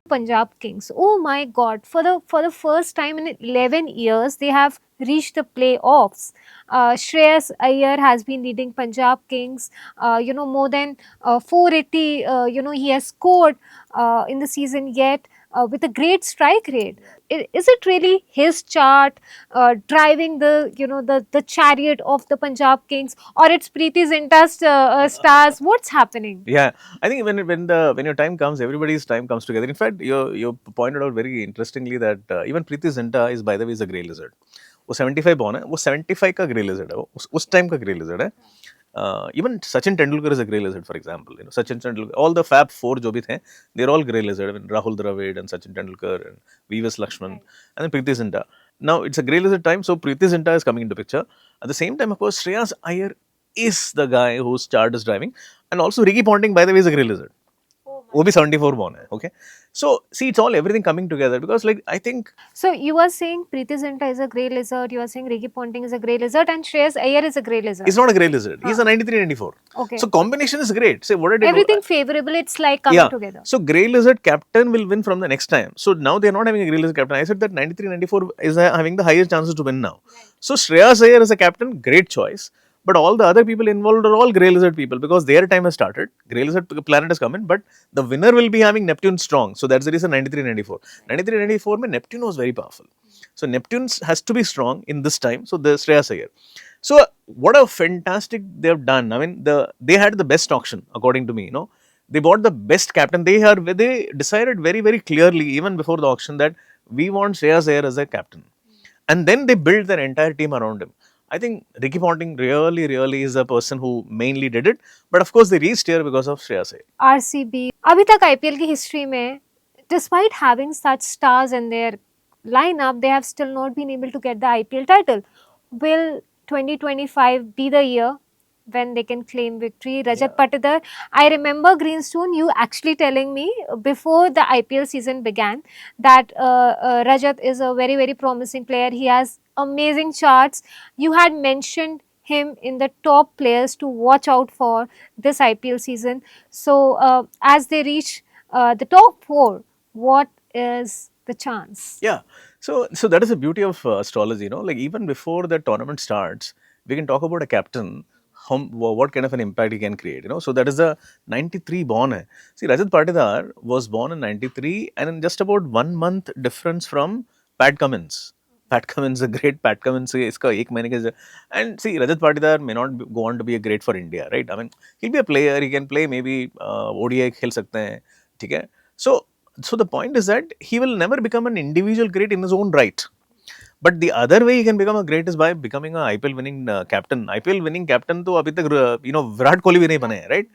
Punjab Kings. Oh my God! For the first time in 11 years, they have reached the playoffs. Shreyas Iyer has been leading Punjab Kings. More than 480. He has scored in the season yet with a great strike rate. Is it really his chart driving the chariot of the Punjab Kings, or it's Preeti Zinta's stars? What's happening? Yeah, I think when your time comes, everybody's time comes together. In fact, you pointed out very interestingly that even Preeti Zinta is, by the way, is a grey lizard. वो 75 born है, वो 75 का grey lizard है, वो उस time का grey lizard है. Even Sachin Tendulkar is a grey lizard, for example. Sachin Tendulkar, all the Fab Four जो भी थे, they're all grey lizard. I mean, Rahul Dravid and Sachin Tendulkar and VVS Lakshman and then Preeti Zinta. Now it's a grey lizard time, so Preeti Zinta is coming into picture. At the same time, of course, Shreyas Iyer is the guy whose chart is driving, and also Ricky Ponting, by the way, is a grey lizard. वो भी 74 born है, okay. So see, it's all everything coming together because like I think. So you are saying Preeti Zinta is a grey lizard, you are saying Ricky Ponting is a grey lizard, and Shreyas Iyer is a grey lizard. He's not a grey lizard. He's a 93-94. Okay. So combination is great. Say what did Everything favorable. It's like coming together. So grey lizard captain will win from the next time. So now they are not having a grey lizard captain. I said that 93-94 is having the highest chances to win now. So Shreyas Iyer as a captain, great choice. But all the other people involved are all grey lizard people because their time has started. Grey lizard planet has come in, but the winner will be having Neptune strong. So that's the reason 93-94. 93-94 mein Neptune was very powerful. So Neptune has to be strong in this time. So the Shreyas Iyer. So what a fantastic they have done. I mean, they had the best auction according to me. They bought the best captain. They decided very very clearly even before the auction that we want Shreyas Iyer as a captain, and then they built their entire team around him. I think Ricky Ponting really is a person who mainly did it, but of course they reached here because of Shreyas Iyer. RCB अभी तक IPL की history में, despite having such stars in their lineup, they have still not been able to get the IPL title. Will 2025 be the year when they can claim victory? Rajat Patidar, I remember Greenstone, you actually telling me before the IPL season began that Rajat is a very very promising player. He has amazing charts. You had mentioned him in the top players to watch out for this IPL season. So as they reach the top 4, what is the chance? Yeah, so that is the beauty of astrology. Like even before the tournament starts, we can talk about a captain, what kind of an impact he can create. So that is the 93 born hai. See, Rajat Patidar was born in 93 and in just about 1 month difference from Pat Cummins. Pat Cummins, a great Pat Cummins, iska ek mahine ke and see, Rajat Patidar may not go on to be a great for India, right? I mean, he'll be a player, he can play maybe ODI खेल सकते हैं, ठीक है? So the point is that he will never become an individual great in his own right. But the other way he can become a great is by becoming a IPL winning captain. IPL winning captain तो अभी तक Virat Kohli भी नहीं बने हैं, right?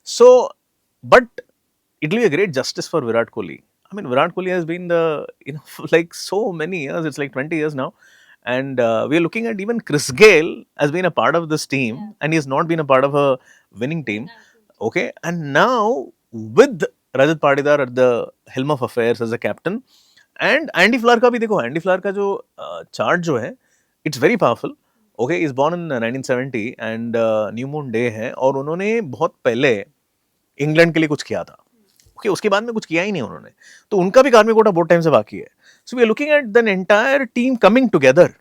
So, but it will be a great justice for Virat Kohli. I mean, Virat Kohli has been like so many years. It's like 20 years now. And we are looking at even Chris Gayle has been a part of this team and he has not been a part of a winning team. Okay. And now with Rajat Patidar at the helm of affairs as a captain, and Andy Flower का भी देखो, Andy Flower का जो chart जो है, it's very powerful. Okay, he's born in 1970 and New Moon Day है और उन्होंने बहुत पहले इंग्लैंड के लिए कुछ किया था. Okay, उसके बाद में कुछ किया ही नहीं उन्होंने. तो उनका भी कार्मिक कोटा बहुत टाइम से बाकी है. So we are looking at the entire team coming together.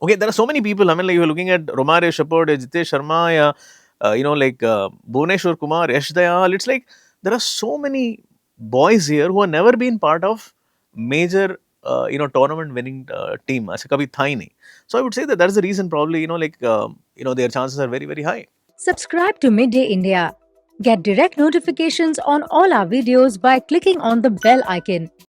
Okay, there are so many people. I mean, like you are looking at Romare Shepherd, Jitesh Sharma, Bhuvneshwar Kumar, Yash Dayal. It's like there are so many boys here who have never been part of major tournament winning team. ऐसे कभी था ही नहीं. So I would say that is the reason probably their chances are very very high. Subscribe to Midday India. Get direct notifications on all our videos by clicking on the bell icon.